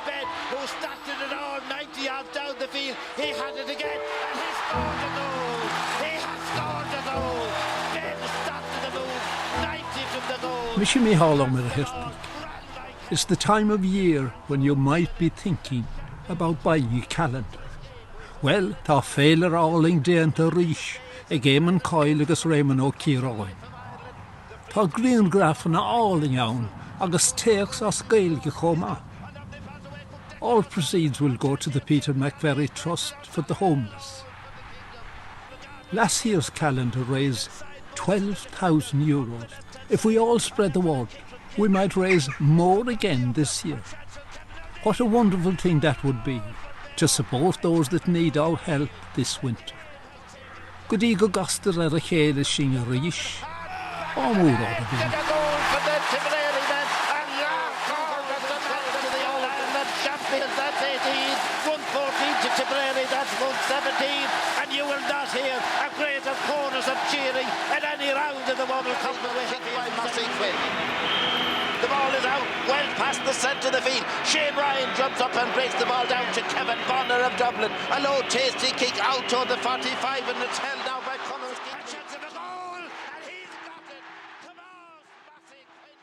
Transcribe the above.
Ben, who started it all 90 yards down the field. He had it again, and he scored a goal. He has scored a goal. Ben started the move, 90 from the goal. Micheal Muirchurtaigh. It's the time of year when you might be thinking about buying a calendar. Well, tá Feilire áling déanta ríis ag éimean Coil agus Raymond ó Ciaráin. Tá greengrafan áling ann agus teachs as Gaeilge chomá. All proceeds will go to the Peter McVerry Trust for the Homeless. Last year's calendar raised €12,000. If we all spread the word, we might raise more again this year. What a wonderful thing that would be, to support those that need our help this winter. Gudi go gastar ar a chéile sin a ríis. Ó múr á a bhín. That's 18, 114 to Tipperary, that's 117, and you will not hear a greater chorus of cheering at any round of the World Cup. The ball is out, well past the centre of the field. Shane Ryan jumps up and breaks the ball down to Kevin Bonner of Dublin. A low tasty kick out toward the 45, and it's held now by